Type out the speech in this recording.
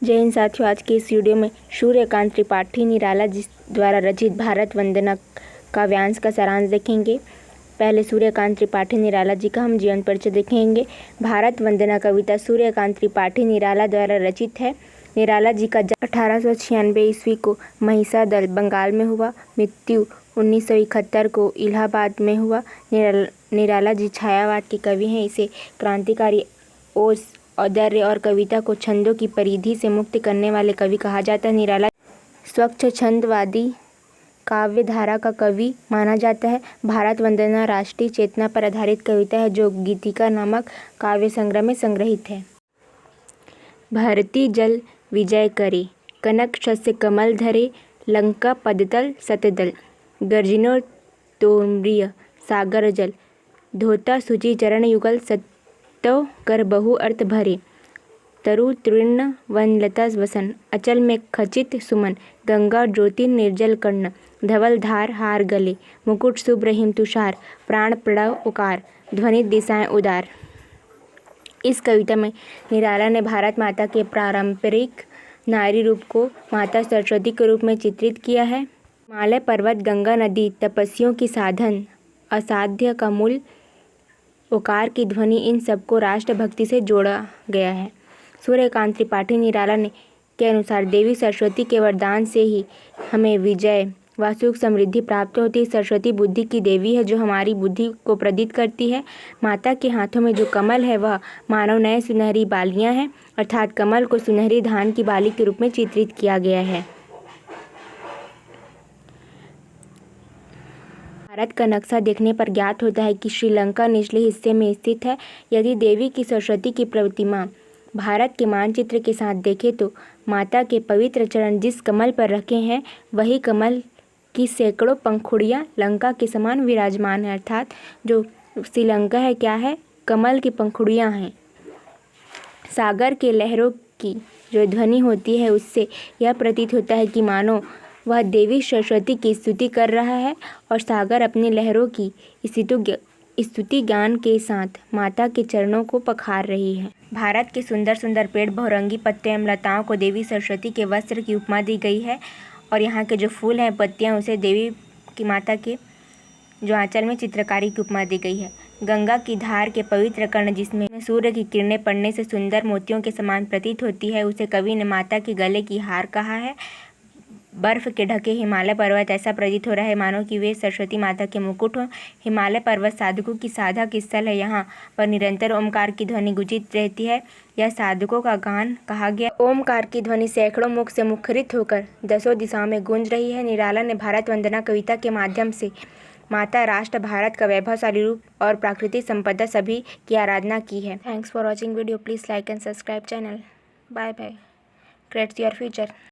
जय हिंद साथियों, आज के इस वीडियो में सूर्यकांत त्रिपाठी निराला जी द्वारा रचित भारत वंदना काव्यांश का सारांश देखेंगे। पहले सूर्यकांत त्रिपाठी निराला जी का हम जीवन परिचय देखेंगे। भारत वंदना कविता सूर्यकांत त्रिपाठी निराला द्वारा रचित है। निराला जी का जन्म 1896 ईस्वी को महिसादल बंगाल में हुआ। मृत्यु 1971 को इलाहाबाद में हुआ। निराला जी छायावाद के कवि हैं। इसे क्रांतिकारी ओज औदार्य और कविता को छंदों की परिधि से मुक्त करने वाले कवि कहा जाता है। निराला स्वच्छ छंदवादी काव्य धारा का कवि माना जाता है। भारत वंदना राष्ट्रीय चेतना पर आधारित कविता है जो गीतिका नामक काव्य संग्रह में संग्रहित है। भारती जल विजय करे, कनक शस्य कमल धरे, लंका पदतल सतदल, गर्जनो तोमरिय सागर जल, धोता सुचि चरण युगल, सत्तव कर बहु अर्थ भरे, तरु तृण वनलता वसन, अचल में खचित सुमन, गंगा ज्योति निर्जल कर्ण, धवल धार हार गले, मुकुट शुभ्र हिम तुषार, प्राण प्रणव उकार, ध्वनि दिशाएं उदार। इस कविता में निराला ने भारत माता के पारंपरिक नारी रूप को माता सरस्वती के रूप में चित्रित किया है। हिमालय पर्वत, गंगा नदी, तपस्वियों की साधन, असाध्य का मूल, ओकार की ध्वनि, इन सबको राष्ट्रभक्ति से जोड़ा गया है। सूर्यकांत त्रिपाठी निराला के अनुसार देवी सरस्वती के वरदान से ही हमें विजय व सुख समृद्धि प्राप्त होती है। सरस्वती बुद्धि की देवी है जो हमारी बुद्धि को प्रदीप्त करती है। माता के हाथों में जो कमल है वह मानव नए सुनहरी बालियां हैं, अर्थात कमल को सुनहरी धान की बाली के रूप में चित्रित किया गया है। भारत का नक्शा देखने पर ज्ञात होता है कि श्रीलंका निचले हिस्से में स्थित है। यदि देवी की सरस्वती की प्रतिमा भारत के मानचित्र के साथ देखें तो माता के पवित्र चरण जिस कमल पर रखे हैं वही कमल की सैकड़ों पंखुड़ियाँ लंका के समान विराजमान है। अर्थात जो श्रीलंका है क्या है, कमल की पंखुड़ियाँ हैं। सागर के लहरों की जो ध्वनि होती है उससे यह प्रतीत होता है कि मानो वह देवी सरस्वती की स्तुति कर रहा है और सागर अपनी लहरों की स्तुति गान के साथ माता के चरणों को पखार रही है। भारत के सुंदर सुंदर पेड़, बहुरंगी पत्ते एवं लताओं को देवी सरस्वती के वस्त्र की उपमा दी गई है और यहाँ के जो फूल हैं, पत्तियाँ, उसे देवी की माता के जो आंचल में चित्रकारी की उपमा दी गई है। गंगा की धार के पवित्र कर्ण जिसमें सूर्य की किरणें पड़ने से सुंदर मोतियों के समान प्रतीत होती है, उसे कवि ने माता के गले की हार कहा है। बर्फ के ढके हिमालय पर्वत ऐसा प्रतीत हो रहा है मानो कि वे सरस्वती माता के मुकुट हो। हिमालय पर्वत साधकों की साधक स्थल है। यहाँ पर निरंतर ओमकार की ध्वनि गुंजित रहती है। यह साधकों का गान कहा गया। ओमकार की ध्वनि सैकड़ों मुख से मुखरित होकर दसों दिशाओं में गूंज रही है। निराला ने भारत वंदना कविता के माध्यम से माता राष्ट्र भारत का वैभवशाली रूप और प्राकृतिक संपदा सभी की आराधना की है। Thanks for watching video. Please like and subscribe channel. Bye bye. Creates your future.